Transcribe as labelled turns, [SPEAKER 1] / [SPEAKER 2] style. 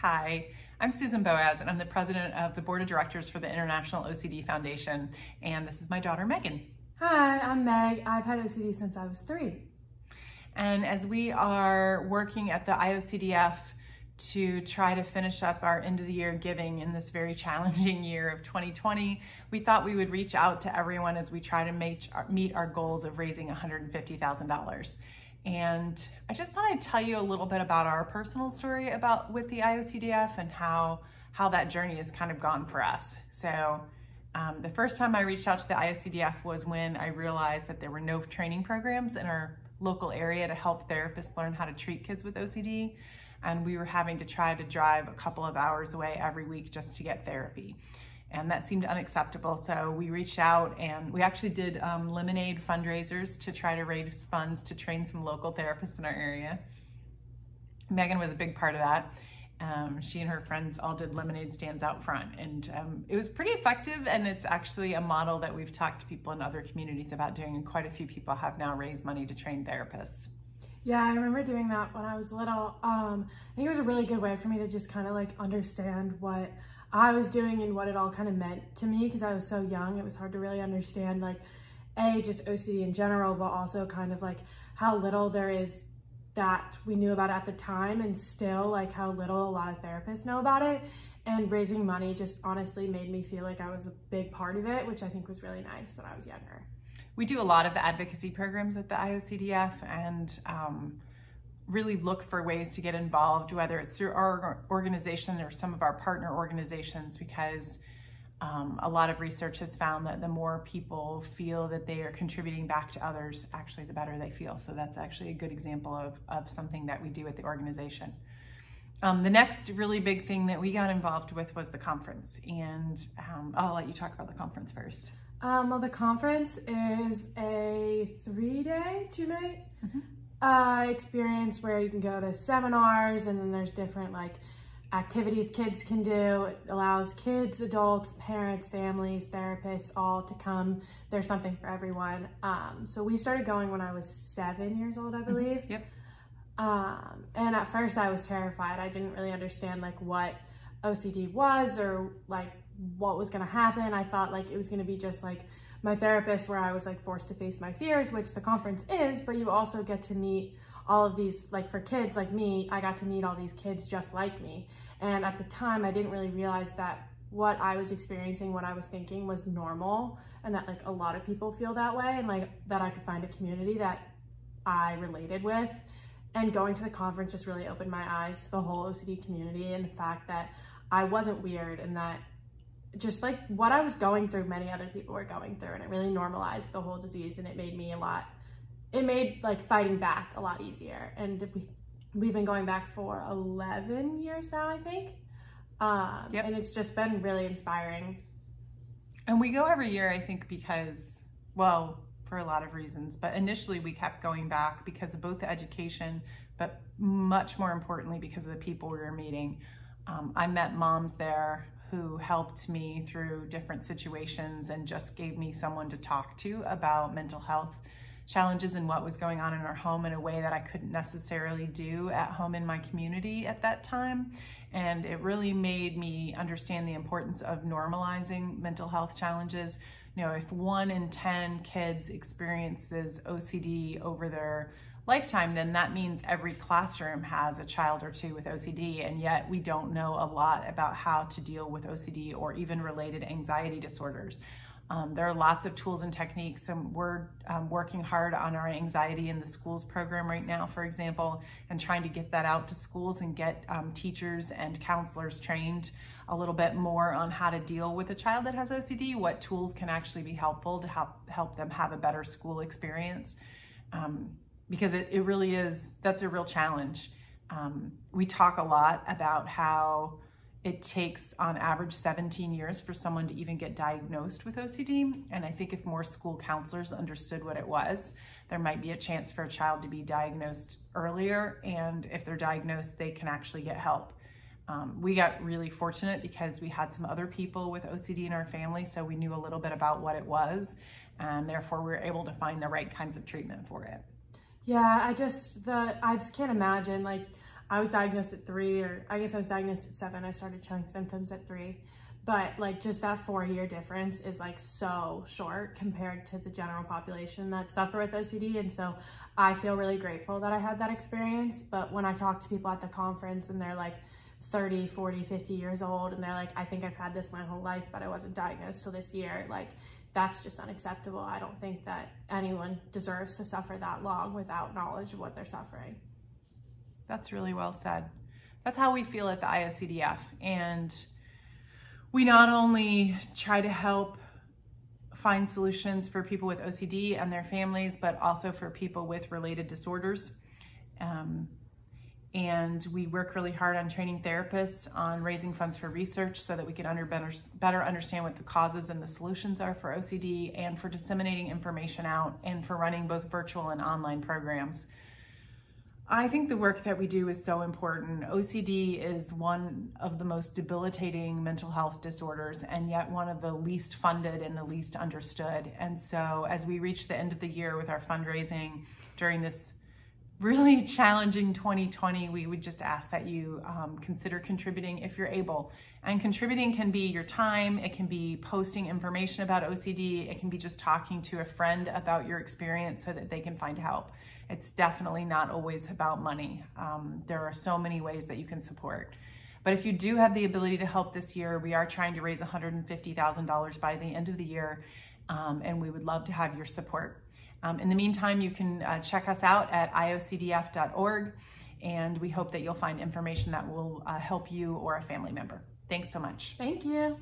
[SPEAKER 1] Hi, I'm Susan Boaz, and I'm the president of the board of directors for the International OCD Foundation, and this is my daughter, Megan.
[SPEAKER 2] Hi, I'm Meg. I've had OCD since I was 3.
[SPEAKER 1] And as we are working at the IOCDF to try to finish up our end of the year giving in this very challenging year of 2020, we thought we would reach out to everyone as we try to meet our goals of raising $150,000. And I just thought I'd tell you a little bit about our personal story with the IOCDF and how that journey has kind of gone for us. So the first time I reached out to the IOCDF was when I realized that there were no training programs in our local area to help therapists learn how to treat kids with OCD. And we were having to try to drive a couple of hours away every week just to get therapy. And that seemed unacceptable. So we reached out and we actually did lemonade fundraisers to try to raise funds to train some local therapists in our area. Megan was a big part of that. She and her friends all did lemonade stands out front, and it was pretty effective, and it's actually a model that we've talked to people in other communities about doing, and quite a few people have now raised money to train therapists.
[SPEAKER 2] Yeah, I remember doing that when I was little. I think it was a really good way for me to just kind of like understand what I was doing and what it all kind of meant to me, because I was so young. It was hard to really understand like just OCD in general, but also kind of like how little there is that we knew about it at the time, and still like how little a lot of therapists know about it. And raising money just honestly made me feel like I was a big part of it, which I think was really nice when I was younger.
[SPEAKER 1] We do a lot of advocacy programs at the IOCDF and really look for ways to get involved, whether it's through our organization or some of our partner organizations, because a lot of research has found that the more people feel that they are contributing back to others, actually the better they feel. So that's actually a good example of something that we do at the organization. The next really big thing that we got involved with was the conference, and I'll let you talk about the conference first.
[SPEAKER 2] Well, the conference is a 3-day, 2-night experience where you can go to seminars, and then there's different like activities kids can do. It allows kids, adults, parents, families, therapists all to come. There's something for everyone. So we started going when I was 7 years old, I believe.
[SPEAKER 1] Yep.
[SPEAKER 2] And at first I was terrified. I didn't really understand like what OCD was or like what was going to happen. I thought like it was going to be just like my therapist where I was like forced to face my fears, which the conference is, but you also get to meet all of these, like for kids like me, I got to meet all these kids just like me. And at the time I didn't really realize that what I was experiencing, what I was thinking was normal, and that like a lot of people feel that way, and like that I could find a community that I related with. And going to the conference just really opened my eyes to the whole OCD community and the fact that I wasn't weird, and that just like what I was going through, many other people were going through, and it really normalized the whole disease, and it made like fighting back a lot easier. And we've been going back for 11 years now, I think. Yep. And it's just been really inspiring.
[SPEAKER 1] And we go every year, I think, because, well, for a lot of reasons, but initially we kept going back because of both the education, but much more importantly because of the people we were meeting. I met moms there who helped me through different situations and just gave me someone to talk to about mental health challenges and what was going on in our home in a way that I couldn't necessarily do at home in my community at that time. And it really made me understand the importance of normalizing mental health challenges. You know, if 1 in 10 kids experiences OCD over their lifetime, then that means every classroom has a child or two with OCD, and yet we don't know a lot about how to deal with OCD or even related anxiety disorders. There are lots of tools and techniques, and we're working hard on our anxiety in the schools program right now, for example, and trying to get that out to schools and get teachers and counselors trained a little bit more on how to deal with a child that has OCD, what tools can actually be helpful to help them have a better school experience. Because it really is, that's a real challenge. We talk a lot about how it takes on average 17 years for someone to even get diagnosed with OCD. And I think if more school counselors understood what it was, there might be a chance for a child to be diagnosed earlier. And if they're diagnosed, they can actually get help. We got really fortunate because we had some other people with OCD in our family, so we knew a little bit about what it was, and therefore we were able to find the right kinds of treatment for it.
[SPEAKER 2] Yeah, I just can't imagine, like, I was diagnosed at 3, or I guess I was diagnosed at 7. I started showing symptoms at 3. But like just that 4-year difference is like so short compared to the general population that suffer with OCD. And so I feel really grateful that I had that experience. But when I talk to people at the conference and they're like 30, 40, 50 years old and they're like, I think I've had this my whole life, but I wasn't diagnosed till this year, like that's just unacceptable. I don't think that anyone deserves to suffer that long without knowledge of what they're suffering.
[SPEAKER 1] That's really well said. That's how we feel at the IOCDF. And we not only try to help find solutions for people with OCD and their families, but also for people with related disorders. And we work really hard on training therapists, on raising funds for research so that we can better understand what the causes and the solutions are for OCD, and for disseminating information out, and for running both virtual and online programs. I think the work that we do is so important. OCD is one of the most debilitating mental health disorders, and yet one of the least funded and the least understood. And so as we reach the end of the year with our fundraising during this really challenging 2020, we would just ask that you consider contributing if you're able. And contributing can be your time, it can be posting information about OCD, it can be just talking to a friend about your experience so that they can find help. It's definitely not always about money. There are so many ways that you can support. But if you do have the ability to help this year, we are trying to raise $150,000 by the end of the year, and we would love to have your support. In the meantime, you can check us out at IOCDF.org, and we hope that you'll find information that will help you or a family member. Thanks so much.
[SPEAKER 2] Thank you.